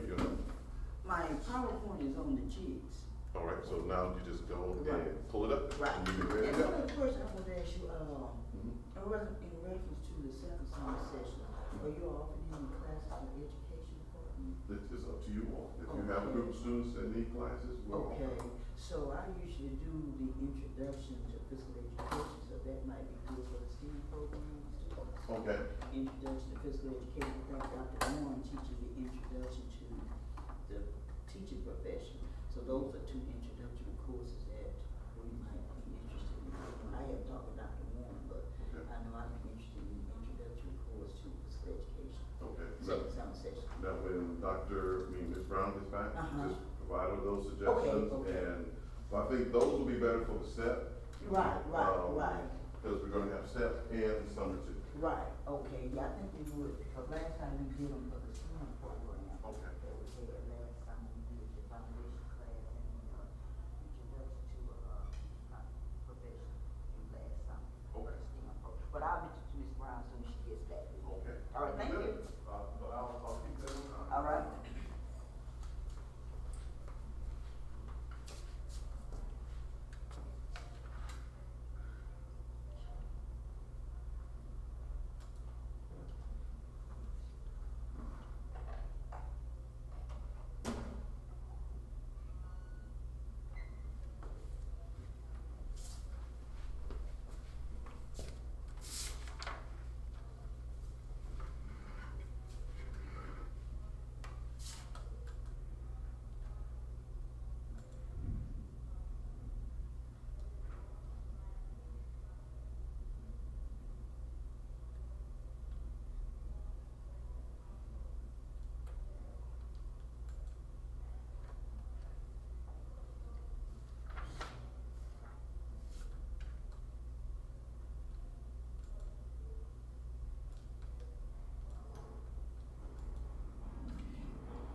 your number? My PowerPoint is on the jigs. All right, so now you just go Right. and pull it up. Right. And you can ready And to go. one of the questions I want to ask you, Mhm. in reference to the second summer session, are you offering any classes for the education department? It's up to you all. If you have a group of students that need classes, we'll Okay, offer. so I usually do the introduction to physical education, so that might be good for the STEAM program students. Okay. Introduction to physical education, I think Dr. Warren teaches the introduction to the teaching profession. So those are two introductory courses that we might be interested in. I have talked with Dr. Warren, but Okay. I know I'd be interested in the introductory course to physical education. Okay. Second summer session. Now, when Ms. Brown gets back, Uh-huh. just provide her those suggestions. Okay. And so I think those will be better for the STEP. Right. Because we're gonna have STEP and summer too. Right, okay, yeah, I think we would, because last time we did them for the STEM program. Okay. That we had last time we did the foundation class and introduction to, profession last summer. Okay. STEM program, but I'll mention to Ms. Brown as soon as she gets back. Okay. All right, thank you. But I'll keep that in mind. All right.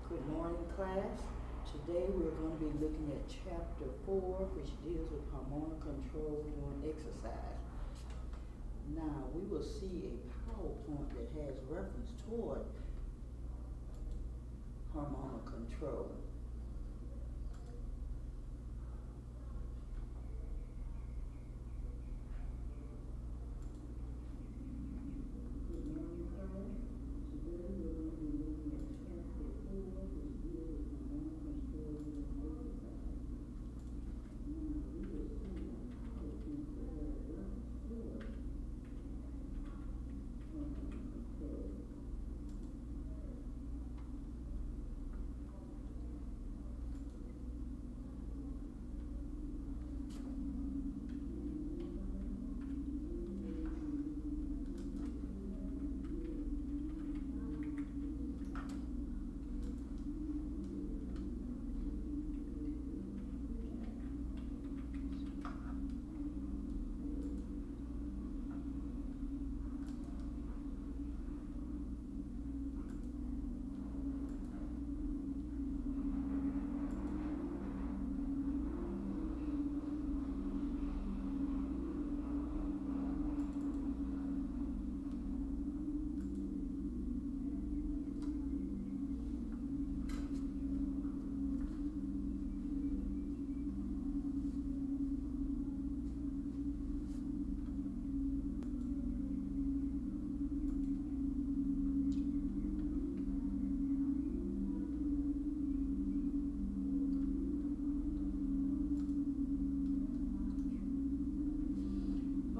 Good morning, class. Today we're going to be looking at chapter 4, which deals with hormonal control during exercise. Now, we will see a PowerPoint that has reference toward hormonal control. Good morning, class. Today we're going to be looking at chapter 4, which deals with hormonal control during exercise. Now, we will see a PowerPoint that has reference toward hormonal control.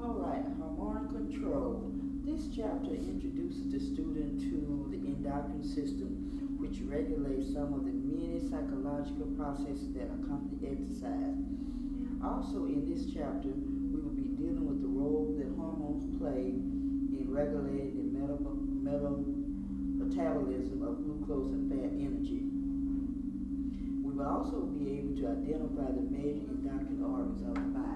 All right, hormonal control. This chapter introduces the student to the endocrine system, which regulates some of the many psychological processes that accompany exercise. Also in this chapter, we will be dealing with the role that hormones play in regulating the metabolism of glucose and fat energy. We will also be able to identify the major endocrine organs of the body.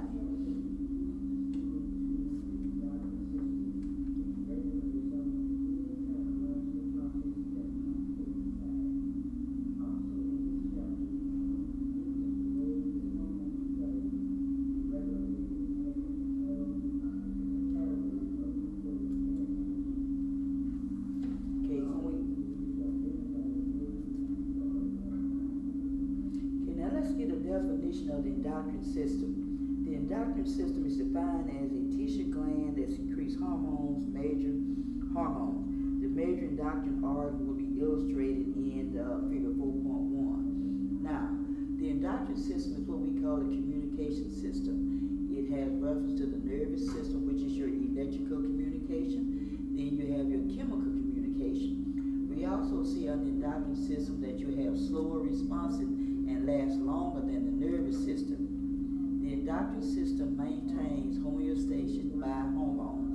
definition of the endocrine system. The endocrine system is defined as a tissue gland that secretes hormones, major hormones. The major endocrine organ will be illustrated in figure 4.1. Now, the endocrine system is what we call the communication system. It has reference to the nervous system, which is your electrical communication. Then you have your chemical communication. We also see on the endocrine system that you have slower responses and last longer than the nervous system. The endocrine system maintains homeostasis by hormones.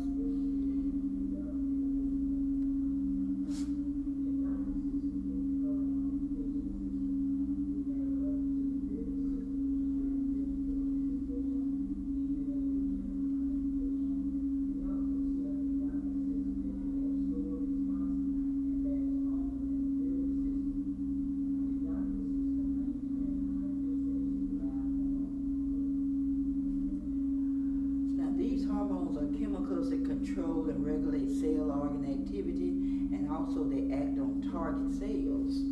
These hormones are chemicals that control and regulate cell organ activity, and also they act on target cells.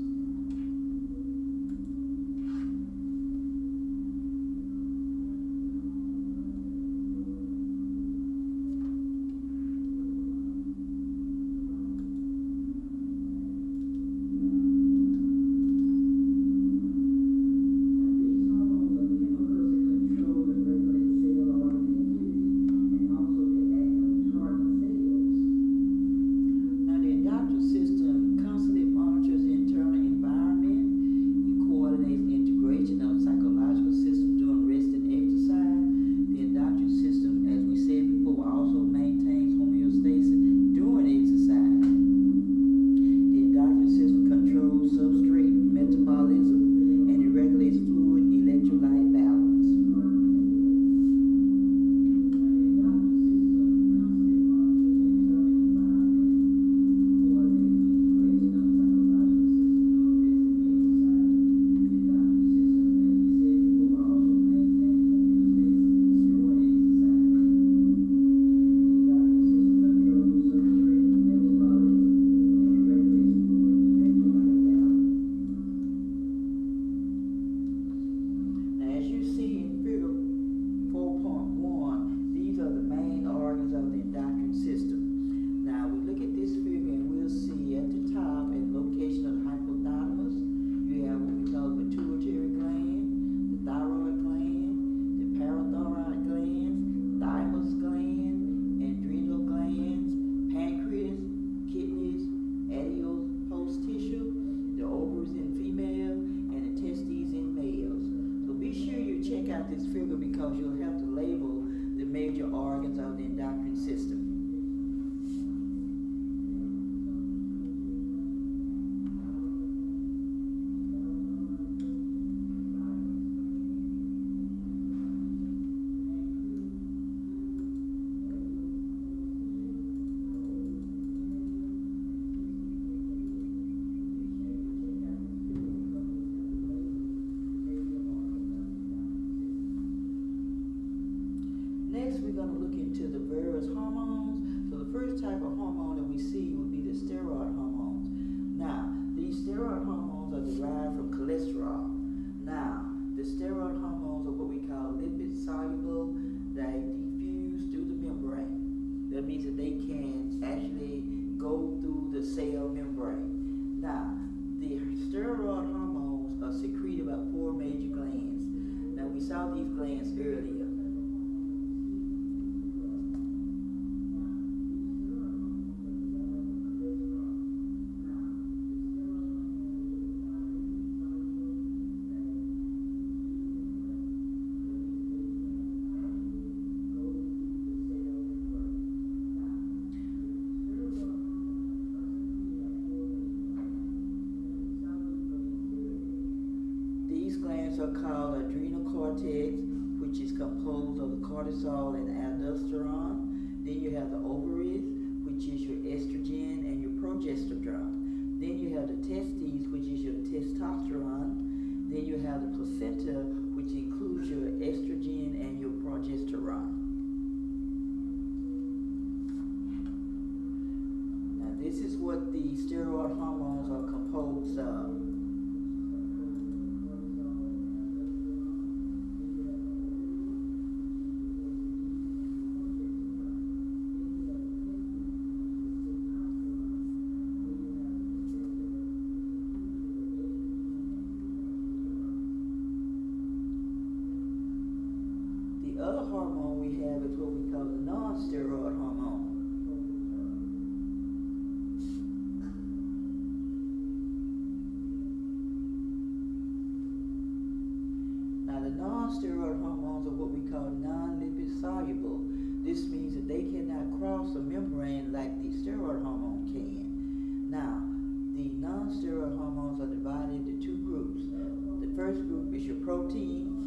Check out this figure because you'll have to label the major organs of the endocrine system. Next, we're going to look into the various hormones. So the first type of hormone that we see would be the steroid hormones. Now, these steroid hormones are derived from cholesterol. Now, the steroid hormones are what we call lipid soluble. They diffuse through the membrane. That means that they can actually go through the cell membrane. Now, the steroid hormones are secreted by 4 major glands. Now, we saw these glands earlier. These glands are called adrenal cortex, which is composed of the cortisol and aldosterone. Then you have the ovaries, which is your estrogen and your progesterone. Then you have the testes, which is your testosterone. Then you have the placenta, which includes your estrogen and your progesterone. Now this is what the steroid hormones are composed of. cross the membrane like the steroid hormone can. Now, the non-steroid hormones are divided into two groups. The first group is your proteins.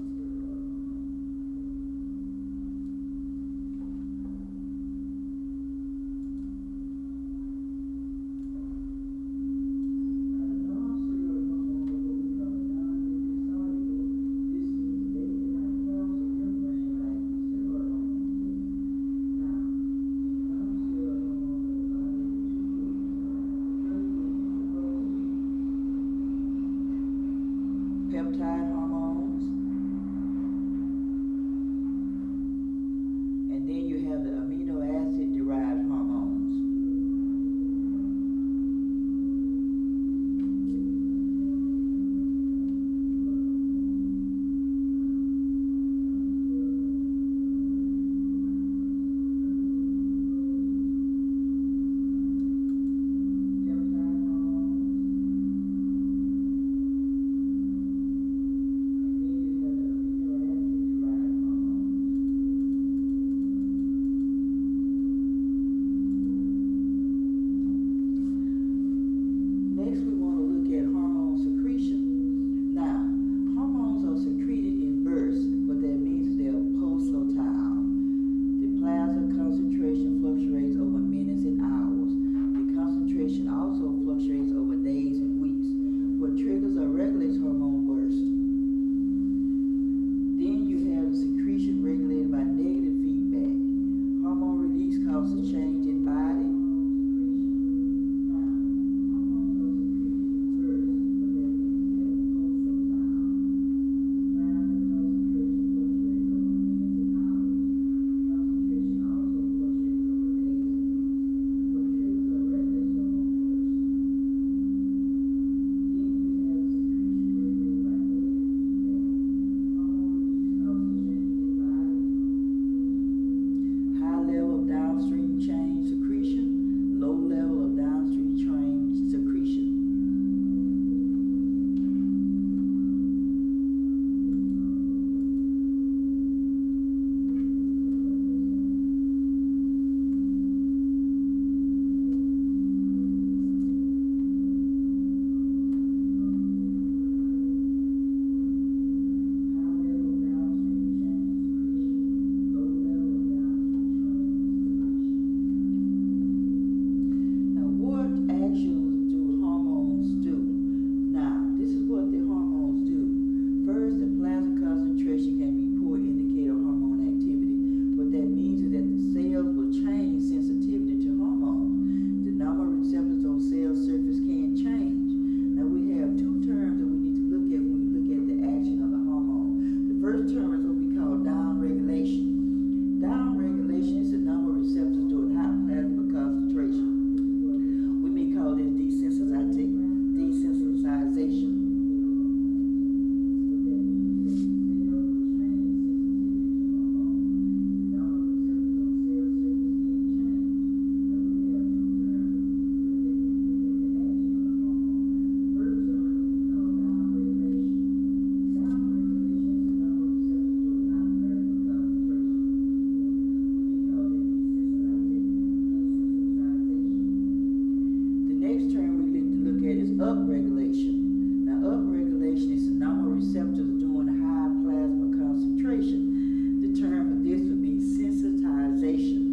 Peptide hormones, and then you have the amino acid derived hormones. Upregulation. Now, upregulation is the number of receptors doing high plasma concentration. The term for this would be sensitization.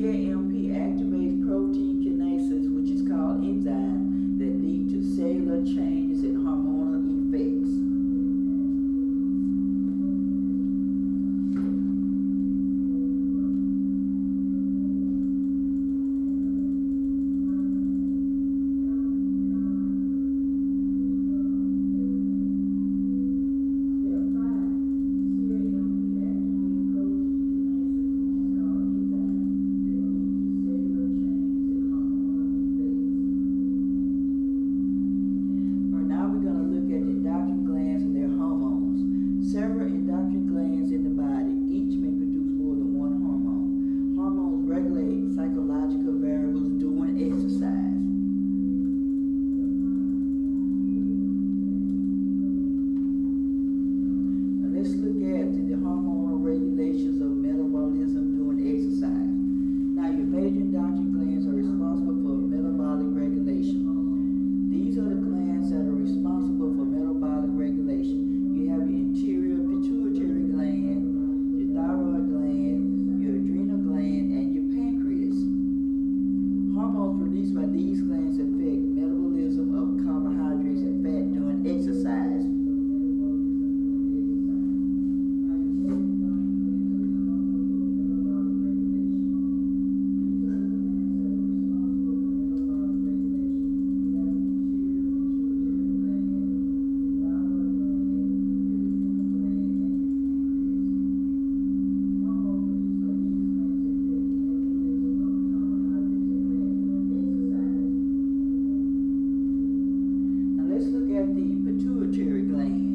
CAMP activates protein kinases, which is called enzyme, that lead to cellular changes and hormonal effects. Several endocrine glands in the body, each may produce more than one hormone. Hormones regulate psychological variables during exercise. Now let's look at the hormonal regulations of metabolism during exercise. Now your major endocrine glands are responsible for metabolic regulation. These are the glands that are responsible for metabolic regulation. You have your interior pituitary gland, your thyroid gland, your adrenal gland, and your pancreas. Hormones released by these glands affect metabolism of carbohydrates and fat during exercise. The pituitary gland.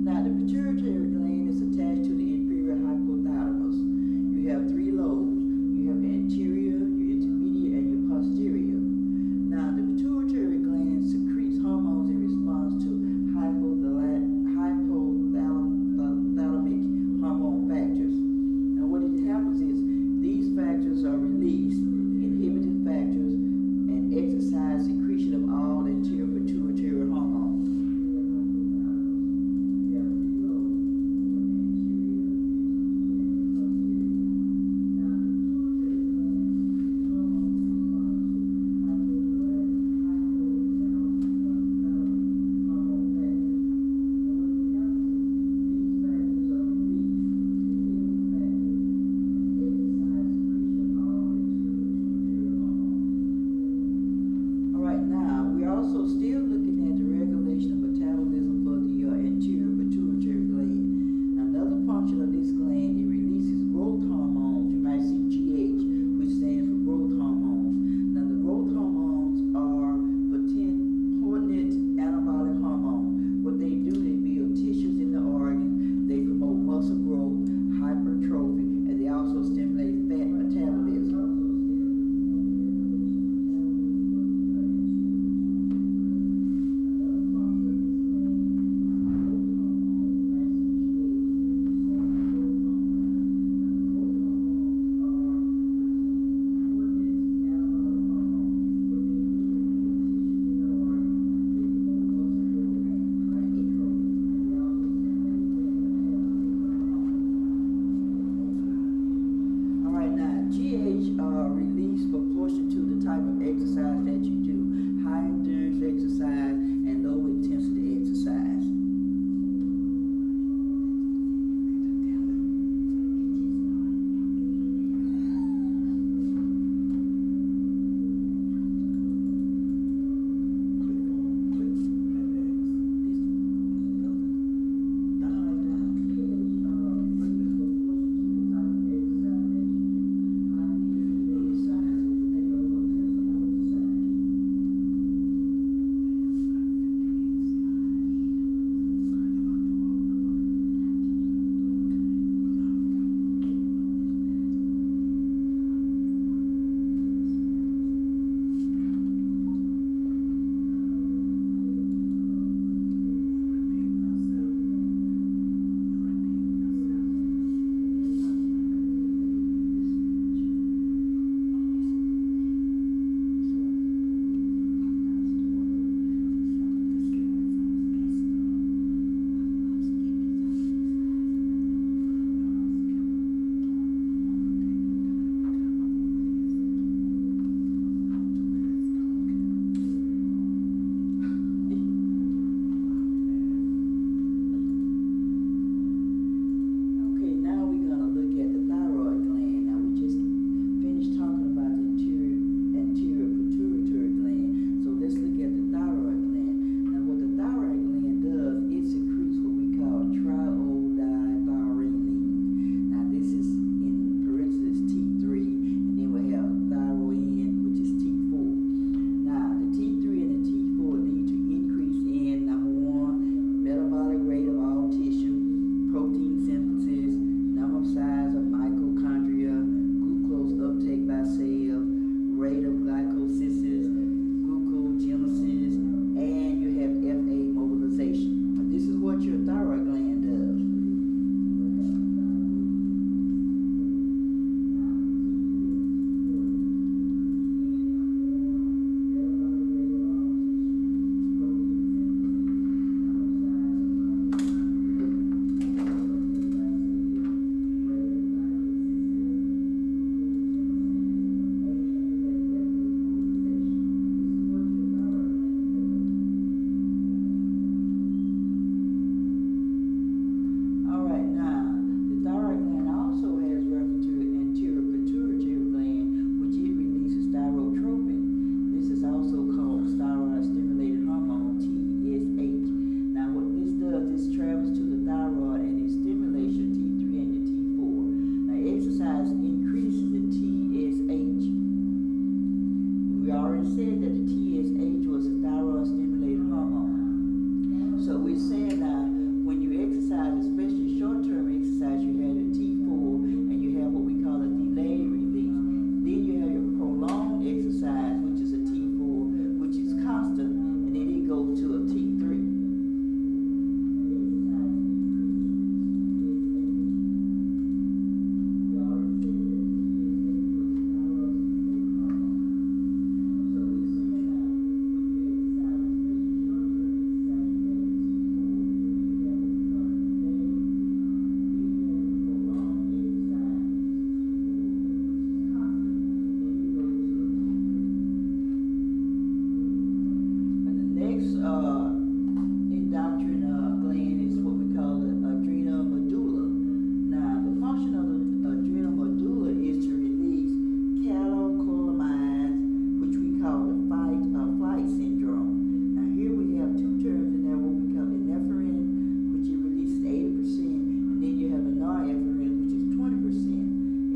Now the pituitary gland is attached to the inferior hypothalamus. You have three lobes. You have your anterior, your intermediate, and your posterior. Now the pituitary gland secretes hormones in response to hypothalamic hormone factors. Now what happens is these factors are released, inhibiting factors, and exercise secretion of all anterior pituitary hormones.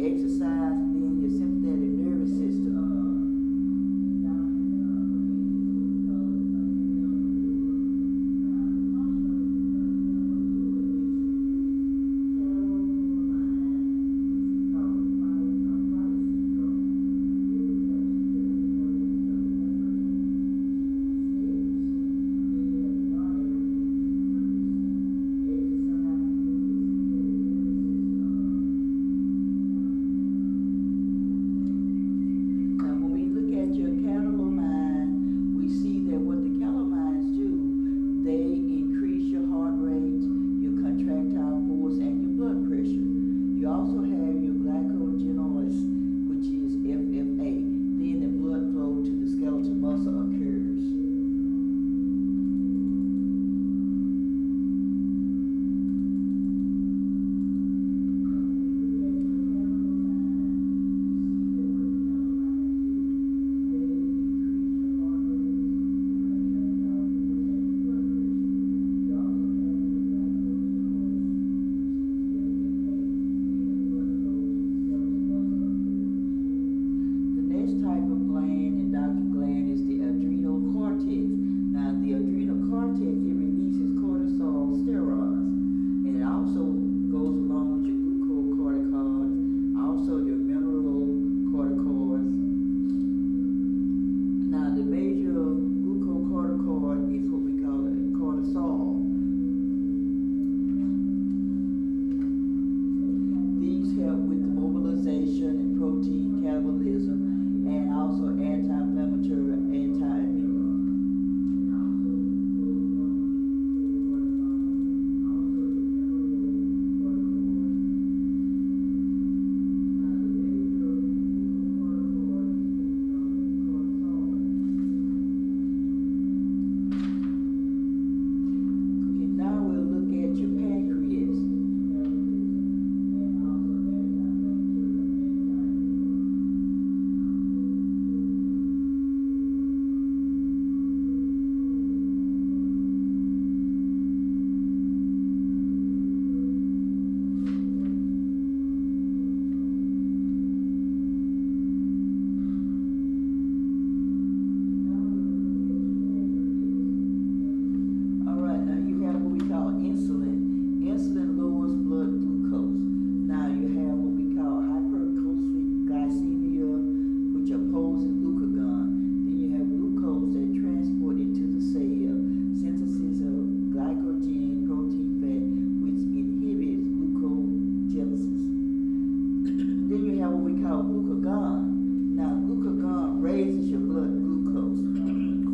exercise, then your sympathetic nervous system.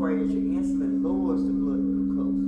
Whereas your insulin lowers the blood glucose.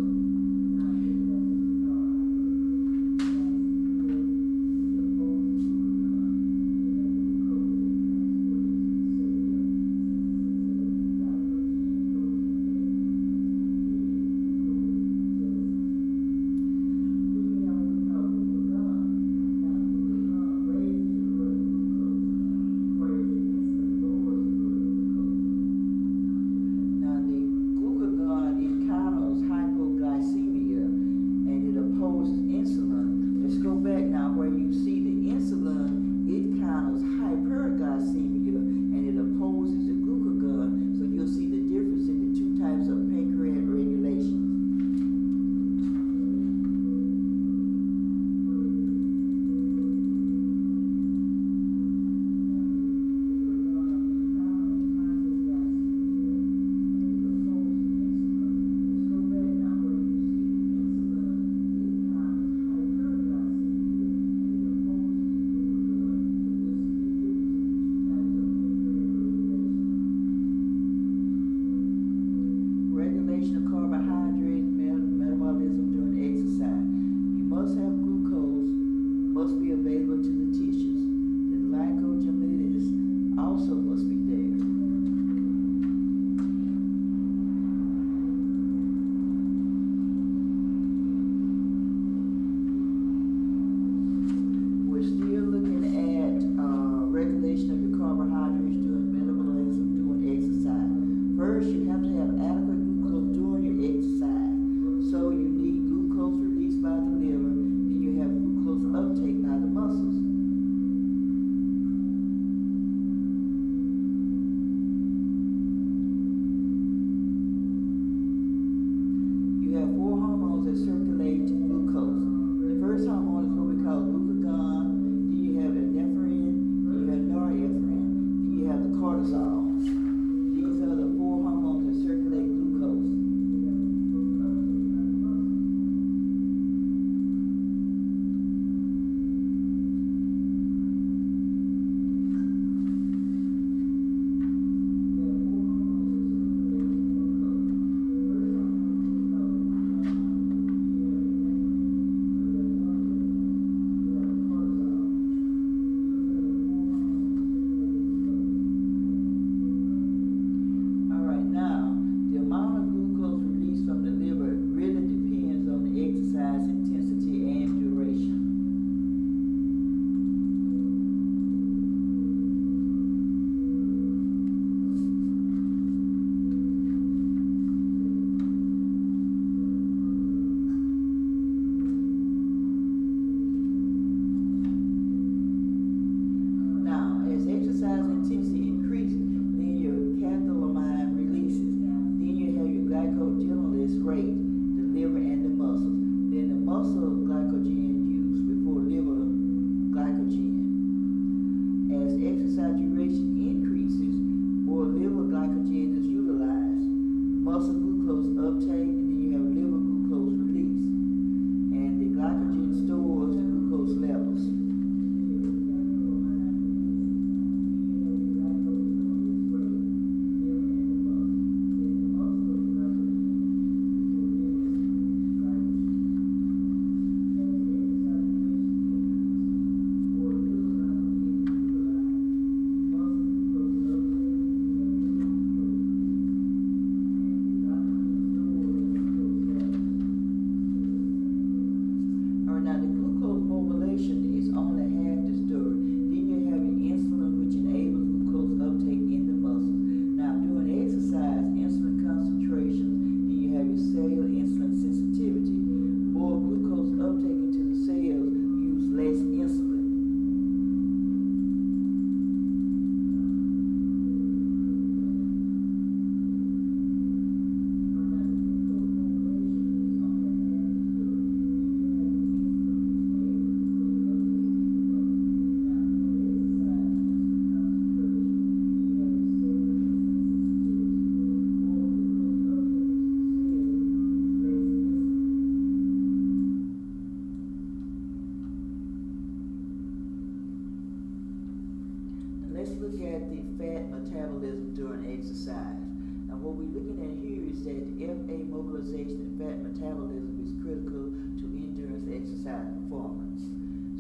let's look at the fat metabolism during exercise. Now what we're looking at here is that FA mobilization and fat metabolism is critical to endurance exercise performance.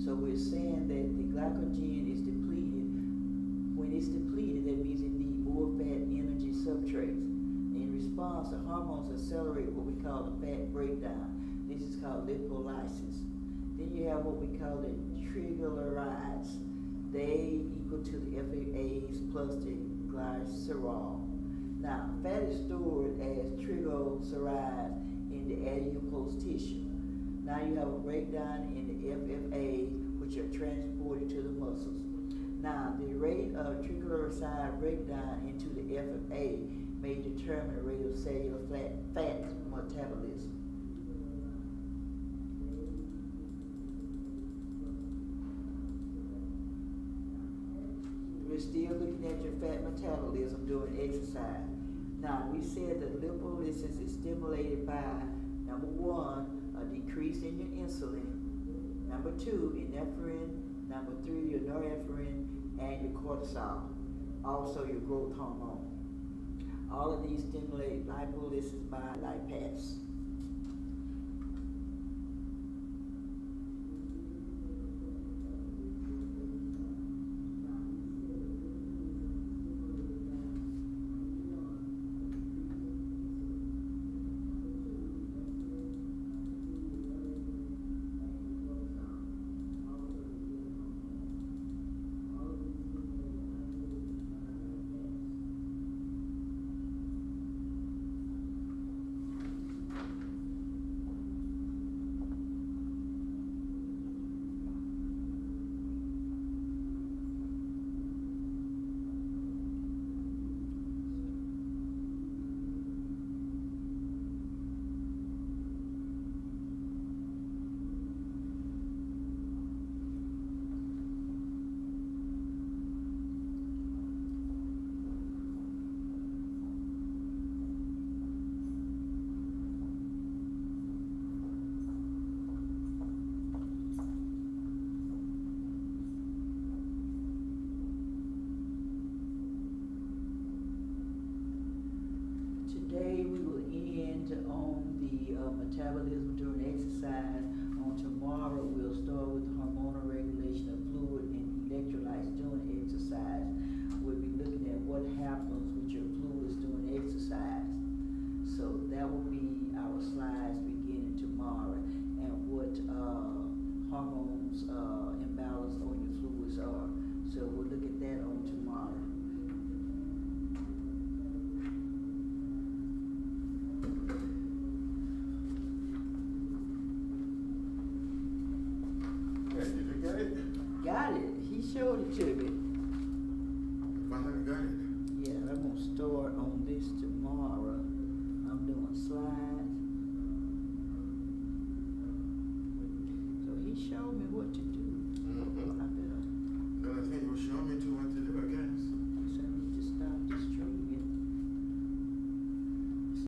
So we're saying that the glycogen is depleted. When it's depleted, that means it needs more fat energy substrates. In response, the hormones accelerate what we call the fat breakdown. This is called lipolysis. Then you have what we call the triglycerides. They equal to the FAAs plus the glycerol. Now, fat is stored as triglycerides in the adipose tissue. Now you have a breakdown in the FFA, which are transported to the muscles. Now, the rate of triglyceride breakdown into the FFA may determine the rate of cellular fat metabolism. We're still looking at your fat metabolism during exercise. Now, we said that lipolysis is stimulated by, number one, a decrease in your insulin, number two, epinephrine, number three, your norepinephrine, and your cortisol, also your growth hormone. All of these stimulate lipolysis by lipase. Today we will end on the metabolism during exercise. On tomorrow we'll start with the hormonal regulation of fluid and electrolytes during exercise. We'll be looking at what happens with your fluids during exercise. So that will be our slides beginning tomorrow, and what hormones imbalance on your fluids are. So we'll look at that on tomorrow. Did you get it? Got it. He showed it to me. If I haven't got it.